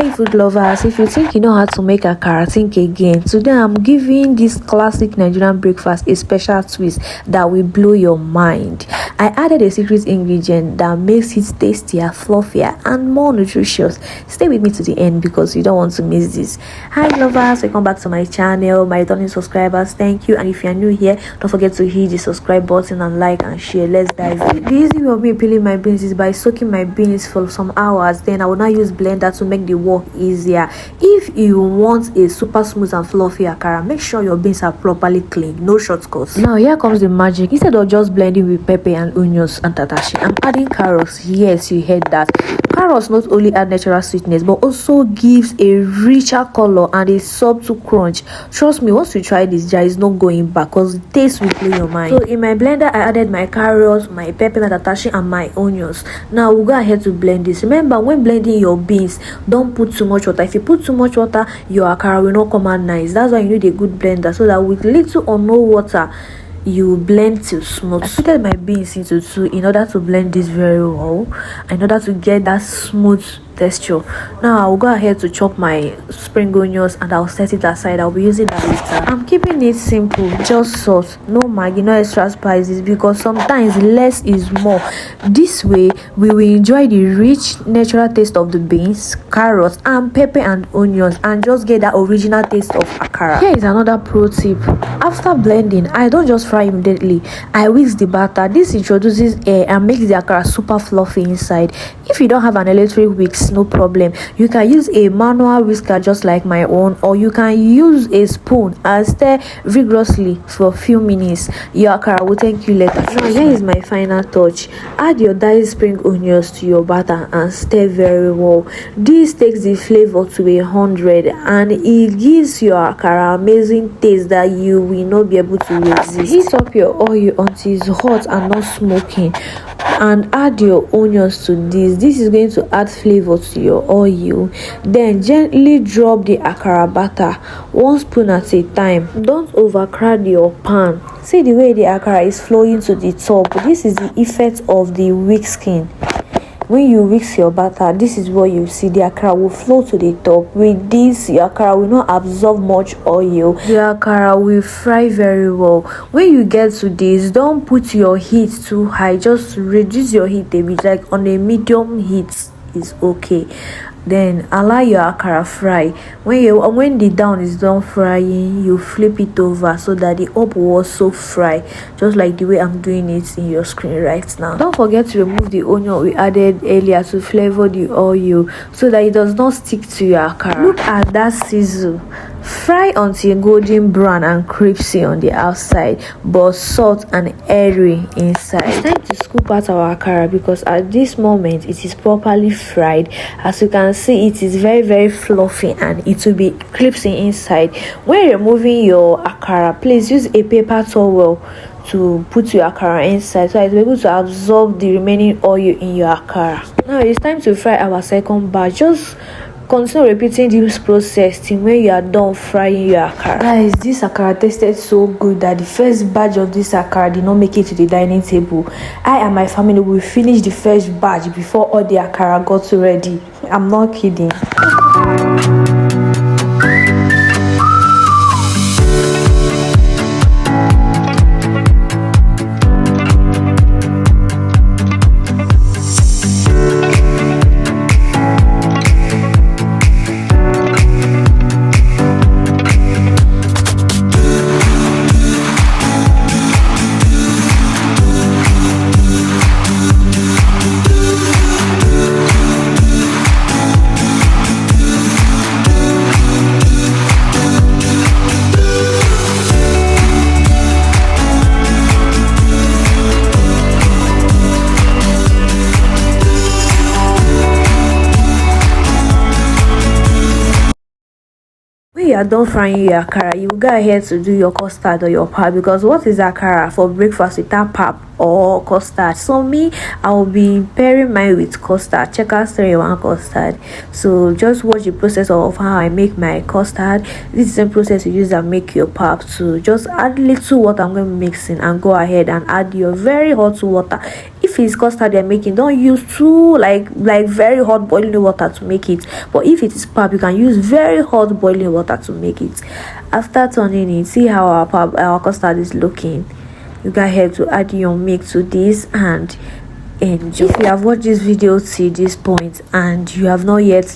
Hey food lovers, if you think you know how to make akara, think again. Today I'm giving this classic Nigerian breakfast a special twist that will blow your mind. I added a secret ingredient that makes it tastier, fluffier and more nutritious. Stay with me to the end because you don't want to miss this. Hi lovers, welcome back to my channel. My returning subscribers, thank you. And if you are new here, don't forget to hit the subscribe button and like and share. Let's dive in. The easy way of me peeling my beans is by soaking my beans for some hours. Then I will now use blender to make the work easier. If you want a super smooth and fluffy akara, make sure your beans are properly cleaned, no shortcuts. Now here comes the magic. Instead of just blending with pepper and onions and tatashi, I'm adding carrots. Yes, you heard that. Carrots not only add natural sweetness but also gives a richer color and a subtle crunch. Trust me, once you try this, there is no going back because the taste will blow your mind. So in my blender I added my carrots, my pepper, my tatashi and my onions. Now we'll go ahead to blend this. Remember, when blending your beans, don't put too much water. If you put too much water, your akara will not come out nice. That's why you need a good blender, so that with little or no water you blend till smooth. I split my beans into two in order to blend this very well, in order to get that smooth texture. Now I'll go ahead to chop my spring onions and I'll set it aside. I'll be using that later. I'm keeping it simple, just salt, no maggi, no extra spices, because sometimes less is more. This way we will enjoy the rich natural taste of the beans, carrots and pepper and onions and just get that original taste of akara. Here is another pro tip. After blending, I don't just fry immediately. I whisk the batter. This introduces air and makes the akara super fluffy inside. If you don't have an electric whisk, no problem, you can use a manual whisker just like my own, or you can use a spoon and stir vigorously for a few minutes. Your akara will thank you later. Now here is my final touch. Add your diced spring onions to your batter and stir very well. This takes the flavor to 100 and it gives your akara amazing taste that you will not be able to resist. Heat up your oil until it's hot and not smoking and add your onions to this is going to add flavor to your oil. Then gently drop the akara batter, 1 spoon at a time. Don't overcrowd your pan. See the way the akara is flowing to the top. This is the effect of the whisking. When you whisk your batter, this is what you see. The akara will flow to the top. With this, your akara will not absorb much oil. The akara will fry very well. When you get to this, don't put your heat too high. Just reduce your heat a bit, like on a medium heat is okay. Then allow your akara fry. When the down is done frying, you flip it over so that the up will also fry, just like the way I'm doing it in your screen right now. Don't forget to remove the onion we added earlier to flavor the oil so that it does not stick to your akara. Look at that sizzle. Fry until golden brown and crispy on the outside but soft and airy inside. It's time to scoop out our akara because at this moment it is properly fried. As you can see, it is very fluffy and it will be crispy inside. When removing your akara, please use a paper towel to put your akara inside so it's able to absorb the remaining oil in your akara. Now it's time to fry our second batch. Just continue repeating this process till when you are done frying your akara. Guys, this akara tasted so good that the first batch of this akara did not make it to the dining table. I and my family will finish the first batch before all the akara got ready. I'm not kidding. When you are done frying your akara, you go ahead to do your custard or your pap, because what is akara for breakfast without pap or custard? So me, I will be pairing mine with custard. Check out 3-in-1 custard. So just watch the process of how I make my custard. This is the process you use and make your pap too. Just add little water I'm going to be mixing and go ahead and add your very hot water. If if it's custard you're making, don't use too like very hot boiling water to make it. But if it is pap, you can use very hot boiling water to make it. After turning it, see how our custard is looking. You go ahead to add your milk to this and enjoy. If you have watched this video to this point and you have not yet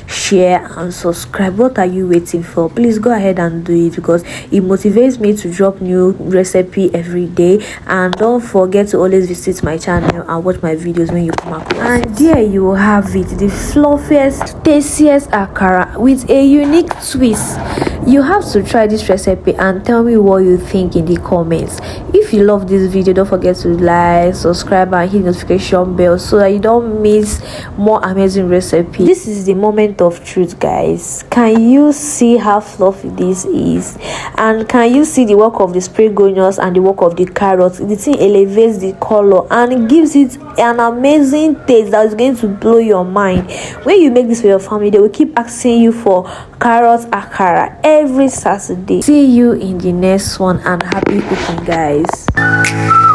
share and subscribe, what are you waiting for? Please go ahead and do it, because it motivates me to drop new recipe every day. And don't forget to always visit my channel and watch my videos when you come across. And there you will have it, the fluffiest, tastiest akara with a unique twist. You have to try this recipe and tell me what you think in the comments. If you love this video, don't forget to like, subscribe and hit notification bell so that you don't miss more amazing recipes. This is the moment of truth, guys. Can you see how fluffy this is? And can you see the work of the spring onions and the work of the carrots? The thing elevates the color and gives it an amazing taste that is going to blow your mind. When you make this for your family, they will keep asking you for carrot akara every Saturday. See you in the next one, and happy cooking, guys.